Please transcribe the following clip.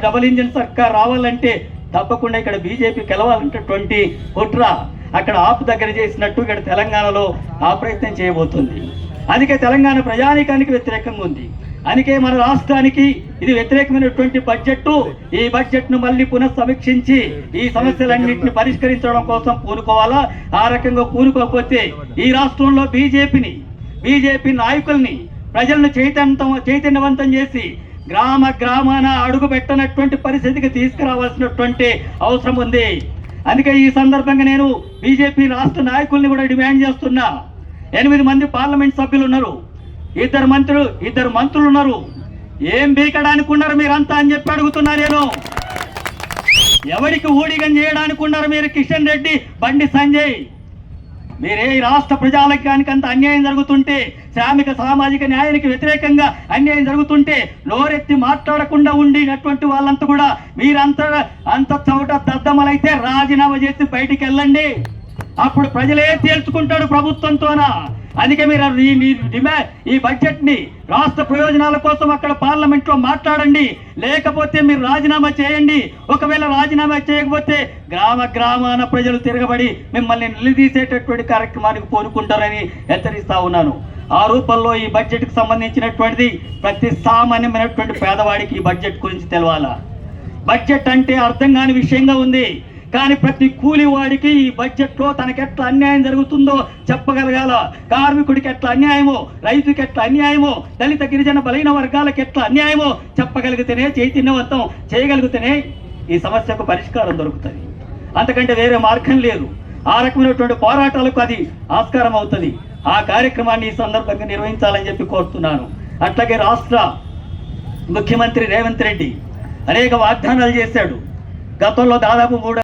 Double engine సర్కార్ రావాలంటే తప్పకుండా ఇక్కడ బీజేపీ గెలవాలంటే కుట్ర అక్కడ ఆప్ దగ్గర చేసినట్టు ఇక్కడ తెలంగాణలో ఆ ప్రయత్నం చేయబోతుంది. అందుకే తెలంగాణ ప్రజానీకానికి వ్యతిరేకంగా ఉంది. అందుకే మన రాష్ట్రానికి ఇది వ్యతిరేకమైనటువంటి బడ్జెట్. ఈ బడ్జెట్ను మళ్ళీ పునఃసమీక్షించి ఈ సమస్యలన్నింటినీ పరిష్కరించడం కోసం పూనుకోవాలా. ఆ రకంగా పూనుకోకపోతే ఈ రాష్ట్రంలో బీజేపీ నాయకుల్ని ప్రజలను చైతన్యవంతం చేసి గ్రామాన అడుగు పెట్టనటువంటి పరిస్థితికి తీసుకురావాల్సినటువంటి అవసరం ఉంది. అందుకే ఈ సందర్భంగా నేను బీజేపీ రాష్ట్ర నాయకుల్ని కూడా డిమాండ్ చేస్తున్నా. 8 మంది పార్లమెంట్ సభ్యులు ఉన్నారు, ఇద్దరు మంత్రులు ఉన్నారు. ఏం బీకడానికి ఉన్నారు మీరంతా అని చెప్పి అడుగుతున్నా నేను. ఎవరికి ఊడిగం చేయడానికి ఉన్నారు మీరు? కిషన్ రెడ్డి, బండి సంజయ్, మీరే రాష్ట్ర ప్రజాలకానికి అంత అన్యాయం జరుగుతుంటే, శ్రామిక సామాజిక న్యాయానికి వ్యతిరేకంగా అన్యాయం జరుగుతుంటే నోరెత్తి మాట్లాడకుండా ఉండినటువంటి వాళ్ళంతా కూడా అంత చోట దద్దమలైతే రాజీనామా చేసి బయటికి వెళ్ళండి. అప్పుడు ప్రజలే తేల్చుకుంటాడు ప్రభుత్వంతోనా. అందుకే మీరు ఈ బడ్జెట్ ని రాష్ట్ర ప్రయోజనాల కోసం అక్కడ పార్లమెంట్ లో మాట్లాడండి, లేకపోతే మీరు రాజీనామా చేయండి. ఒకవేళ రాజీనామా చేయకపోతే గ్రామాన ప్రజలు తిరగబడి మిమ్మల్ని నిలదీసేటటువంటి కార్యక్రమానికి పూనుకుంటారని హెచ్చరిస్తా ఉన్నాను. ఆ రూపంలో ఈ బడ్జెట్ కి సంబంధించినటువంటిది ప్రతి సామాన్యమైనటువంటి పేదవాడికి ఈ బడ్జెట్ గురించి తెలవాలా. బడ్జెట్ అంటే అర్థం కాని విషయంగా ఉంది. కానీ ప్రతి కూలివాడికి ఈ బడ్జెట్లో తనకి ఎట్లా అన్యాయం జరుగుతుందో చెప్పగలగాల. కార్మికుడికి ఎట్లా అన్యాయమో, రైతుకి ఎట్లా అన్యాయమో, దళిత గిరిజన బలైన వర్గాలకు ఎట్లా అన్యాయమో చెప్పగలిగితేనే, చైతన్యవంతం చేయగలిగితేనే ఈ సమస్యకు పరిష్కారం దొరుకుతుంది. అంతకంటే వేరే మార్గం లేదు. ఆ రకమైనటువంటి పోరాటాలకు అది ఆస్కారం అవుతుంది. ఆ కార్యక్రమాన్ని ఈ సందర్భంగా నిర్వహించాలని చెప్పి కోరుతున్నాను. అట్లాగే రాష్ట్ర ముఖ్యమంత్రి రేవంత్ రెడ్డి అనేక వాగ్దానాలు చేశాడు. గతంలో దాదాపు 3